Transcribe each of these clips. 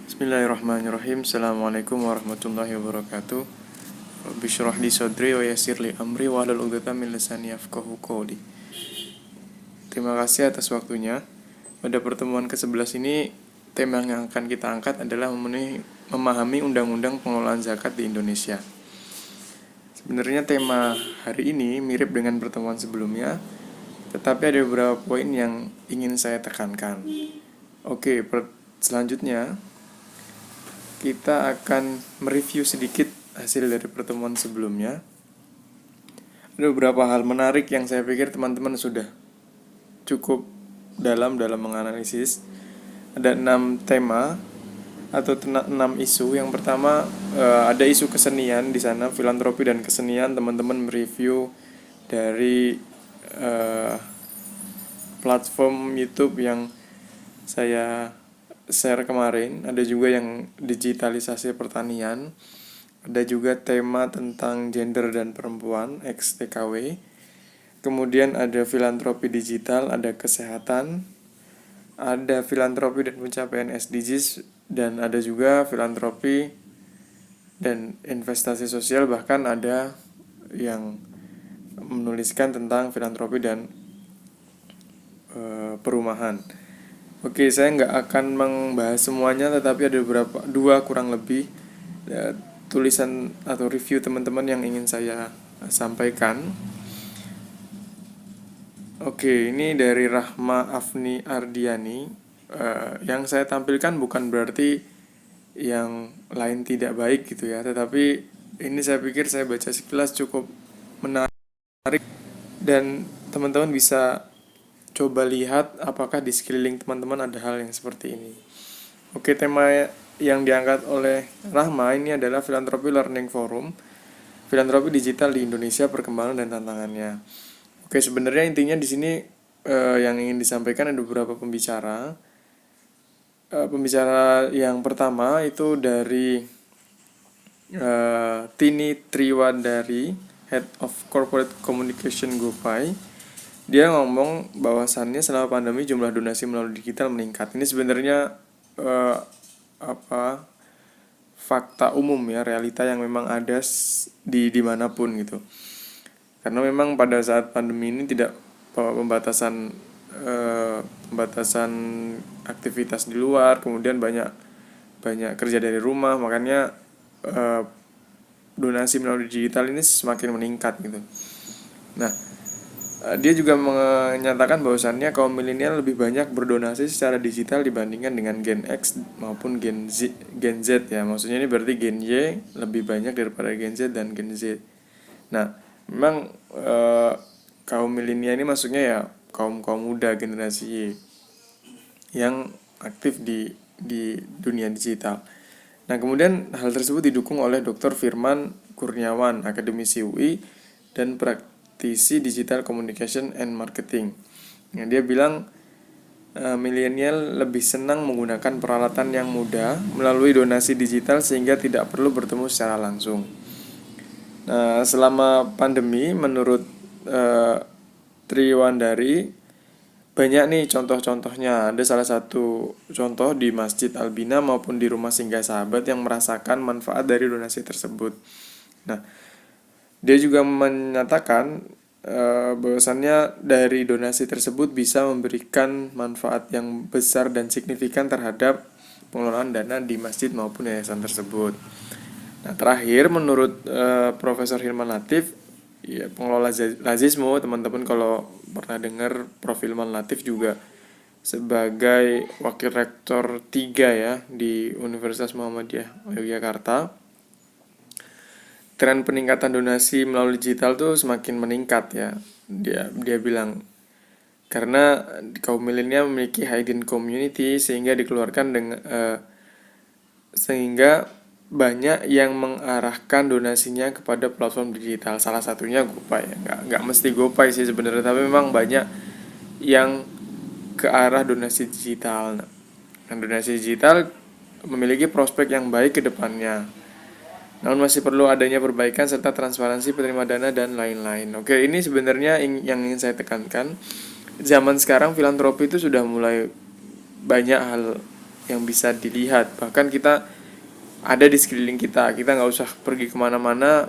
Bismillahirrahmanirrahim. Assalamualaikum warahmatullahi wabarakatuh. Rabbi shrah li sadri wa yassir li amri wa hlul 'uqdatam min lisani yafqahu qawli. Terima kasih atas waktunya. Pada pertemuan ke-11 ini, tema yang akan kita angkat adalah memahami undang-undang pengelolaan zakat di Indonesia. Sebenarnya tema hari ini mirip dengan pertemuan sebelumnya, tetapi ada beberapa poin yang ingin saya tekankan. Oke, selanjutnya kita akan mereview sedikit hasil dari pertemuan sebelumnya. Ada beberapa hal menarik yang saya pikir teman-teman sudah cukup dalam menganalisis. Ada 6 tema atau 6 isu. Yang pertama, ada isu kesenian di sana, filantropi dan kesenian. Teman-teman mereview dari platform YouTube yang saya share kemarin. Ada juga yang digitalisasi pertanian. Ada juga tema tentang gender dan perempuan (XTKW). Kemudian ada filantropi digital, ada kesehatan, ada filantropi dan pencapaian SDGs, dan ada juga filantropi dan investasi sosial. Bahkan ada yang menuliskan tentang filantropi dan perumahan. Oke, saya nggak akan membahas semuanya, tetapi ada dua kurang lebih tulisan atau review teman-teman yang ingin saya sampaikan. Oke, ini dari Rahma Afni Ardiani. Yang saya tampilkan bukan berarti yang lain tidak baik gitu ya, tetapi ini saya pikir saya baca sekilas cukup menarik dan teman-teman bisa coba lihat apakah di sekeliling teman-teman ada hal yang seperti ini. Oke, tema yang diangkat oleh Rahma ini adalah Filantropi Learning Forum, filantropi digital di Indonesia, perkembangan dan tantangannya. Oke, sebenarnya intinya di sini yang ingin disampaikan ada beberapa pembicara. Pembicara yang pertama itu dari Tini Triwadari, Head of Corporate Communication GoPay. Dia ngomong bahwasannya selama pandemi jumlah donasi melalui digital meningkat. Ini sebenarnya fakta umum ya, realita yang memang ada di dimanapun gitu. Karena memang pada saat pandemi ini tidak pembatasan aktivitas di luar, kemudian banyak kerja dari rumah, makanya donasi melalui digital ini semakin meningkat gitu. Nah, dia juga menyatakan bahwasannya kaum milenial lebih banyak berdonasi secara digital dibandingkan dengan Gen X maupun Gen Z ya. Maksudnya ini berarti Gen Y lebih banyak daripada Gen Z dan Gen Z. Nah, memang kaum milenial ini maksudnya ya kaum muda generasi Y yang aktif di dunia digital. Nah, kemudian hal tersebut didukung oleh Dr. Firman Kurniawan, akademisi UI dan praktisi digital communication and marketing. Nah, dia bilang milenial lebih senang menggunakan peralatan yang mudah melalui donasi digital sehingga tidak perlu bertemu secara langsung. Nah, selama pandemi menurut Triwandari banyak nih contoh-contohnya. Ada salah satu contoh di Masjid Albina maupun di Rumah Singgah Sahabat yang merasakan manfaat dari donasi tersebut. Nah, dia juga menyatakan bahwasannya dari donasi tersebut bisa memberikan manfaat yang besar dan signifikan terhadap pengelolaan dana di masjid maupun yayasan tersebut. Nah, terakhir menurut Profesor Hilman Latif, ya, pengelola Lazismo, teman-teman kalau pernah dengar Prof. Hilman Latif juga sebagai wakil rektor 3 ya di Universitas Muhammadiyah Yogyakarta. Tren peningkatan donasi melalui digital tuh semakin meningkat ya. Dia bilang karena kaum milenial memiliki hidden community sehingga sehingga banyak yang mengarahkan donasinya kepada platform digital. Salah satunya GoPay ya. Nggak mesti GoPay sih sebenarnya, tapi memang banyak yang ke arah donasi digital. Nah, donasi digital memiliki prospek yang baik ke depannya. Namun masih perlu adanya perbaikan serta transparansi penerima dana dan lain-lain. Oke, ini sebenarnya yang ingin saya tekankan. Zaman sekarang filantropi itu sudah mulai banyak hal yang bisa dilihat. Bahkan kita ada di sekeliling kita nggak usah pergi kemana-mana,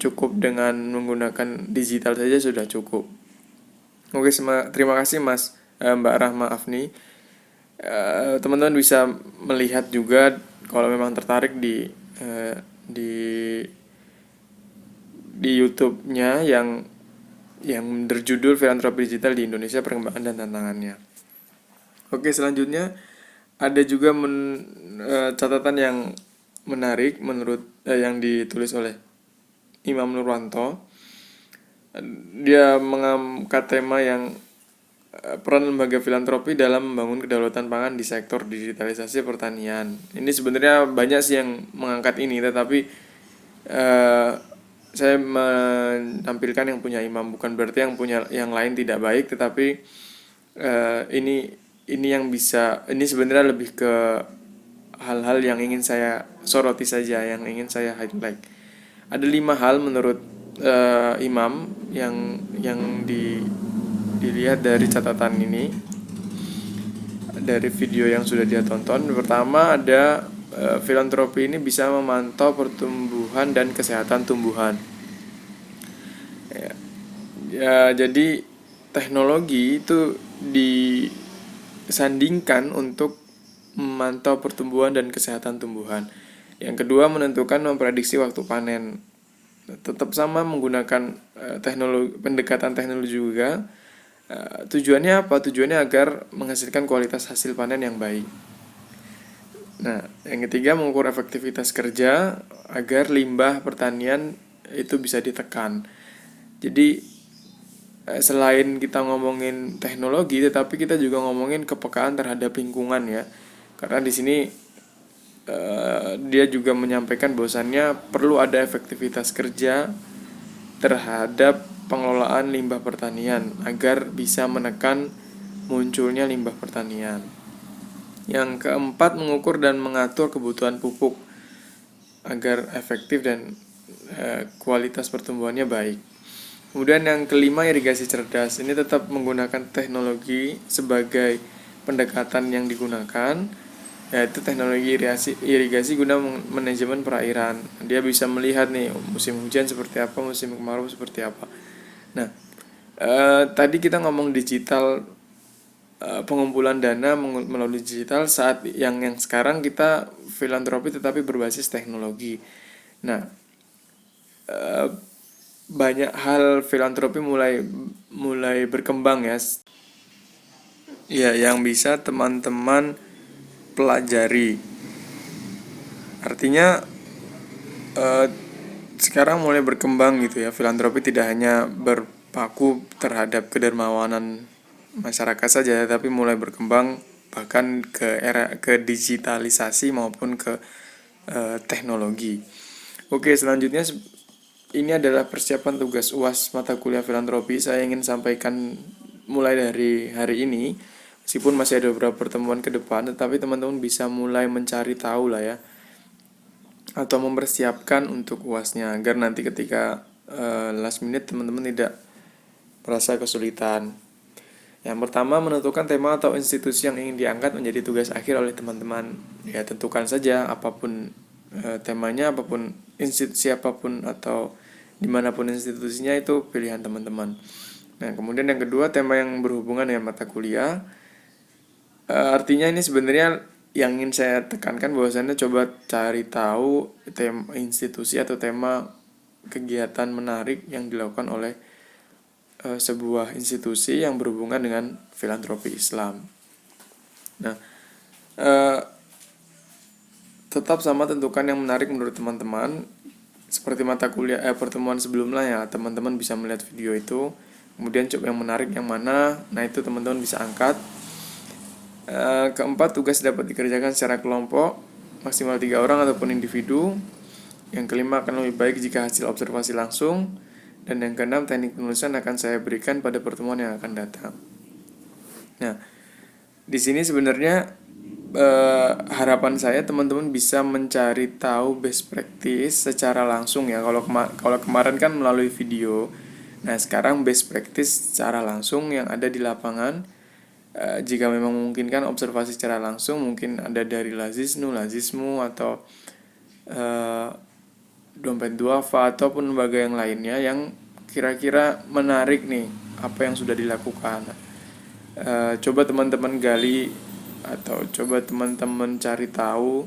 cukup dengan menggunakan digital saja sudah cukup. Oke, terima kasih Mbak Rahma Afni. Teman-teman bisa melihat juga kalau memang tertarik di YouTube-nya yang berjudul Filantropi Digital di Indonesia, Perkembangan dan Tantangannya. Oke, selanjutnya ada juga catatan yang menarik menurut yang ditulis oleh Imam Nurwanto. Dia mengangkat tema yang peran lembaga filantropi dalam membangun kedaulatan pangan di sektor digitalisasi pertanian. Ini sebenarnya banyak sih yang mengangkat ini, tetapi saya menampilkan yang punya Imam, bukan berarti yang punya yang lain tidak baik, tetapi ini yang bisa, ini sebenarnya lebih ke hal-hal yang ingin saya soroti saja, yang ingin saya highlight. Ada 5 hal menurut Imam yang dilihat dari catatan ini, dari video yang sudah dia tonton. Pertama, ada filantropi ini bisa memantau pertumbuhan dan kesehatan tumbuhan. Jadi teknologi itu disandingkan untuk memantau pertumbuhan dan kesehatan tumbuhan. Yang kedua, menentukan memprediksi waktu panen. Tetap sama menggunakan pendekatan teknologi juga. Tujuannya apa? Tujuannya agar menghasilkan kualitas hasil panen yang baik. Nah, yang ketiga, mengukur efektivitas kerja agar limbah pertanian itu bisa ditekan. Jadi selain kita ngomongin teknologi, tetapi kita juga ngomongin kepekaan terhadap lingkungan ya. Karena di sini dia juga menyampaikan bahwasannya perlu ada efektivitas kerja terhadap pengelolaan limbah pertanian agar bisa menekan munculnya limbah pertanian. Yang keempat, mengukur dan mengatur kebutuhan pupuk agar efektif dan kualitas pertumbuhannya baik. Kemudian yang kelima, irigasi cerdas. Ini tetap menggunakan teknologi sebagai pendekatan yang digunakan, yaitu teknologi irigasi guna manajemen perairan. Dia bisa melihat nih musim hujan seperti apa, musim kemarau seperti apa. Nah, tadi kita ngomong digital, pengumpulan dana melalui digital, saat yang sekarang kita filantropi tetapi berbasis teknologi. Nah, banyak hal filantropi mulai berkembang ya. Ya, yang bisa teman-teman pelajari. Artinya sekarang mulai berkembang gitu ya. Filantropi tidak hanya berpaku terhadap kedermawanan masyarakat saja, tapi mulai berkembang bahkan ke digitalisasi maupun ke teknologi. Oke, selanjutnya ini adalah persiapan tugas UAS mata kuliah filantropi. Saya ingin sampaikan mulai dari hari ini, meskipun masih ada beberapa pertemuan ke depan, tetapi teman-teman bisa mulai mencari tahu lah ya, atau mempersiapkan untuk UASnya agar nanti ketika last minute teman-teman tidak merasa kesulitan. Yang pertama, menentukan tema atau institusi yang ingin diangkat menjadi tugas akhir oleh teman-teman. Ya, tentukan saja apapun temanya, apapun siapapun atau dimanapun institusinya, itu pilihan teman-teman. Nah, kemudian yang kedua, tema yang berhubungan dengan mata kuliah. Artinya ini sebenarnya yang ingin saya tekankan bahwasannya coba cari tahu tema institusi atau tema kegiatan menarik yang dilakukan oleh sebuah institusi yang berhubungan dengan filantropi Islam. Nah, tetap sama tentukan yang menarik menurut teman-teman. Seperti mata kuliah pertemuan sebelumnya ya, teman-teman bisa melihat video itu. Kemudian coba yang menarik yang mana, nah itu teman-teman bisa angkat. Keempat, tugas dapat dikerjakan secara kelompok, maksimal 3 orang ataupun individu. Yang kelima, akan lebih baik jika hasil observasi langsung. Dan yang keenam, teknik penulisan akan saya berikan pada pertemuan yang akan datang. Nah, di sini sebenarnya harapan saya teman-teman bisa mencari tahu best practice secara langsung ya. Kalau kemarin kan melalui video. Nah, sekarang best practice secara langsung yang ada di lapangan. Jika memang memungkinkan observasi secara langsung, mungkin ada dari Lazismu atau eh, dompet duafa ataupun lembaga yang lainnya yang kira-kira menarik nih apa yang sudah dilakukan. Coba teman-teman gali atau coba teman-teman cari tahu,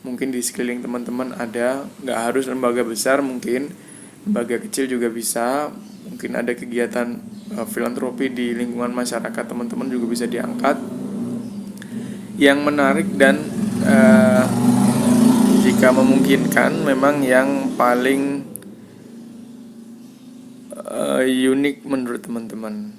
mungkin di sekeliling teman-teman ada, nggak harus lembaga besar, mungkin lembaga kecil juga bisa, mungkin ada kegiatan filantropi di lingkungan masyarakat teman-teman juga bisa diangkat yang menarik dan eh, jika memungkinkan memang yang paling unik menurut teman-teman.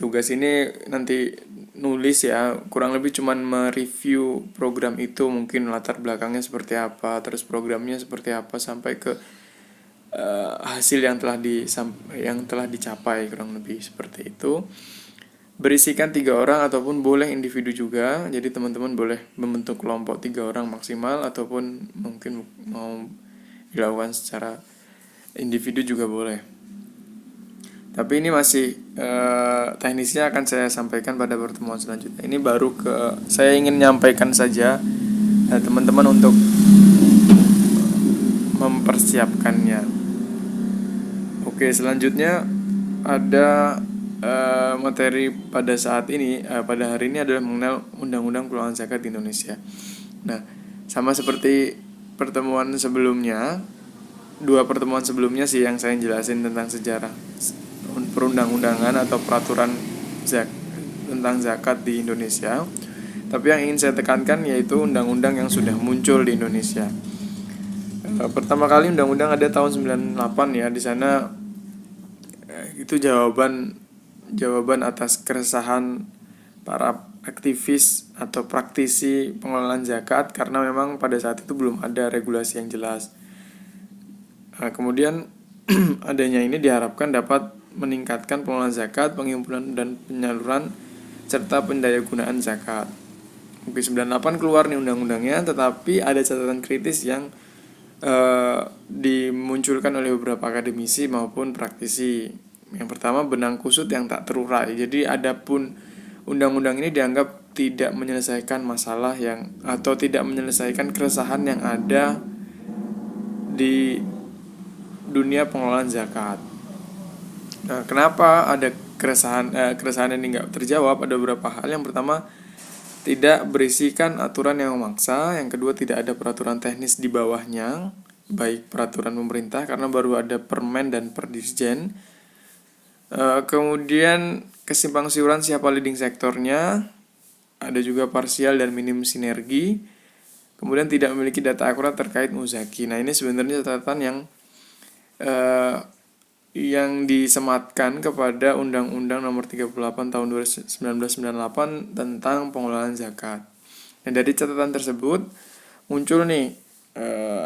Tugas ini nanti nulis ya, kurang lebih cuman mereview program itu, mungkin latar belakangnya seperti apa, terus programnya seperti apa sampai ke hasil yang telah dicapai, kurang lebih seperti itu. Berisikan 3 orang ataupun boleh individu juga, jadi teman-teman boleh membentuk kelompok 3 orang maksimal ataupun mungkin mau dilakukan secara individu juga boleh. Tapi ini masih teknisnya akan saya sampaikan pada pertemuan selanjutnya. Ini baru saya ingin menyampaikan saja teman-teman untuk mempersiapkannya. Oke, selanjutnya ada materi pada saat ini, pada hari ini adalah mengenal Undang-Undang Pengelolaan Zakat di Indonesia. Nah, sama seperti pertemuan sebelumnya, 2 pertemuan sebelumnya sih yang saya jelasin tentang sejarah perundang-undangan atau peraturan tentang zakat di Indonesia. Tapi yang ingin saya tekankan yaitu undang-undang yang sudah muncul di Indonesia. Pertama kali undang-undang ada tahun 98 ya. Di sana itu jawaban atas keresahan para aktivis atau praktisi pengelolaan zakat karena memang pada saat itu belum ada regulasi yang jelas. Kemudian adanya ini diharapkan dapat meningkatkan pengelolaan zakat, pengumpulan dan penyaluran serta pendayagunaan zakat. Mungkin 98 keluar nih undang-undangnya, tetapi ada catatan kritis yang dimunculkan oleh beberapa akademisi maupun praktisi. Yang pertama, benang kusut yang tak terurai. Jadi adapun undang-undang ini dianggap tidak menyelesaikan masalah atau tidak menyelesaikan keresahan yang ada di dunia pengelolaan zakat. Nah, kenapa ada keresahan ini nggak terjawab? Ada beberapa hal. Yang pertama, tidak berisikan aturan yang memaksa. Yang kedua, tidak ada peraturan teknis di bawahnya, baik peraturan pemerintah karena baru ada Permen dan Perdirjen. Kemudian kesimpang siuran siapa leading sektornya, ada juga parsial dan minim sinergi. Kemudian tidak memiliki data akurat terkait muzaki. Nah, ini sebenarnya catatan yang disematkan kepada Undang-Undang Nomor 38 Tahun 1998 tentang pengelolaan zakat. Dan dari catatan tersebut muncul nih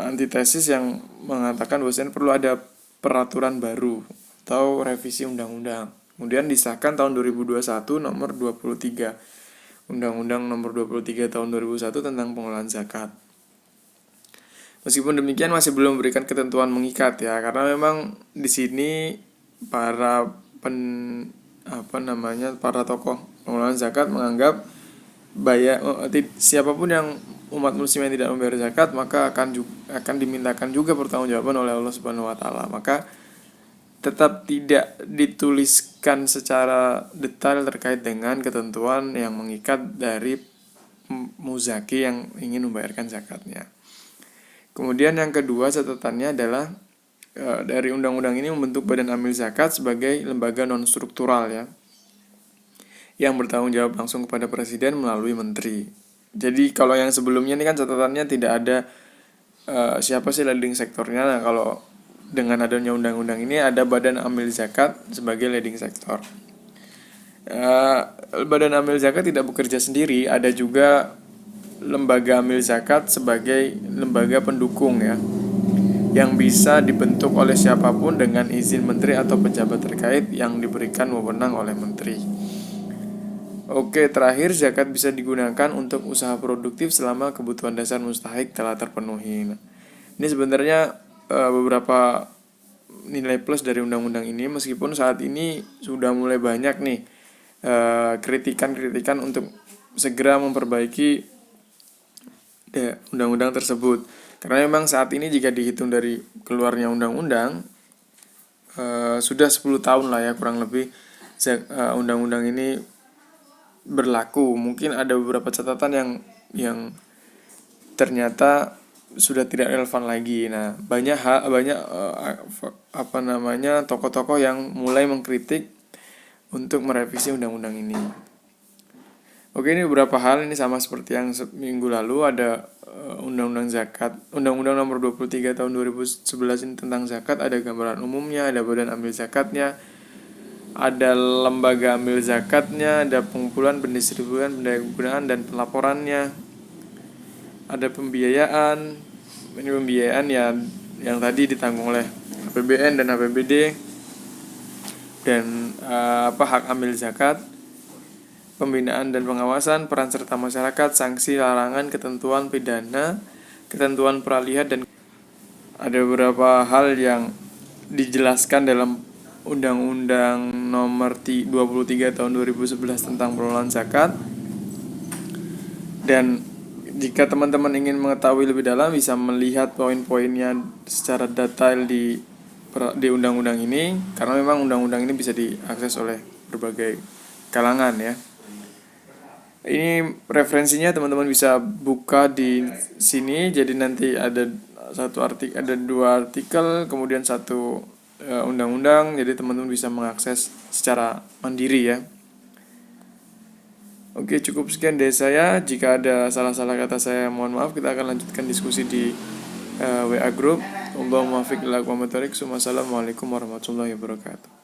antitesis yang mengatakan bahwasanya perlu ada peraturan baru atau revisi undang-undang. Kemudian disahkan tahun 2021 nomor 23. Undang-Undang nomor 23 tahun 2001 tentang pengelolaan zakat. Meskipun demikian masih belum memberikan ketentuan mengikat ya, karena memang di sini para para tokoh pengelolaan zakat menganggap siapapun yang umat muslim yang tidak membayar zakat maka akan dimintakan juga pertanggungjawaban oleh Allah Subhanahu wa taala. Maka tetap tidak dituliskan secara detail terkait dengan ketentuan yang mengikat dari muzaki yang ingin membayarkan zakatnya. Kemudian yang kedua catatannya adalah dari undang-undang ini membentuk Badan Amil Zakat sebagai lembaga non-struktural ya, yang bertanggung jawab langsung kepada Presiden melalui Menteri. Jadi kalau yang sebelumnya ini kan catatannya tidak ada siapa sih leading sektornya. Nah, kalau dengan adanya undang-undang ini ada Badan Amil Zakat sebagai leading sektor. Badan Amil Zakat tidak bekerja sendiri, ada juga lembaga amil zakat sebagai lembaga pendukung ya, yang bisa dibentuk oleh siapapun dengan izin menteri atau pejabat terkait yang diberikan wewenang oleh menteri. Oke, terakhir zakat bisa digunakan untuk usaha produktif selama kebutuhan dasar mustahik telah terpenuhi. Nah, ini sebenarnya beberapa nilai plus dari undang-undang ini, meskipun saat ini sudah mulai banyak nih kritikan-kritikan untuk segera memperbaiki undang-undang tersebut. Karena memang saat ini jika dihitung dari keluarnya undang-undang, sudah 10 tahun lah ya kurang lebih undang-undang ini berlaku. Mungkin ada beberapa catatan yang ternyata sudah tidak relevan lagi. Nah, banyak tokoh-tokoh yang mulai mengkritik untuk merevisi undang-undang ini. Oke, ini beberapa hal, ini sama seperti yang minggu lalu ada undang-undang zakat, undang-undang nomor 23 tahun 2011 ini tentang zakat, ada gambaran umumnya, ada badan amil zakatnya, ada lembaga amil zakatnya, ada pengumpulan, pendistribusian, pendayagunaan dan pelaporannya, ada pembiayaan. Ini pembiayaan yang tadi ditanggung oleh APBN dan APBD, dan hak amil zakat, pembinaan dan pengawasan, peran serta masyarakat, sanksi, larangan, ketentuan pidana, ketentuan peralihan, dan ada beberapa hal yang dijelaskan dalam Undang-Undang nomor 23 tahun 2011 tentang pengelolaan zakat. Dan jika teman-teman ingin mengetahui lebih dalam, bisa melihat poin-poinnya secara detail di undang-undang ini, karena memang undang-undang ini bisa diakses oleh berbagai kalangan ya. Ini referensinya teman-teman bisa buka di sini. Jadi nanti ada dua artikel, kemudian satu undang-undang. Jadi teman-teman bisa mengakses secara mandiri ya. Oke, cukup sekian dari saya. Jika ada salah-salah kata saya, mohon maaf. Kita akan lanjutkan diskusi di WA group. Wassalamualaikum warahmatullahi wabarakatuh.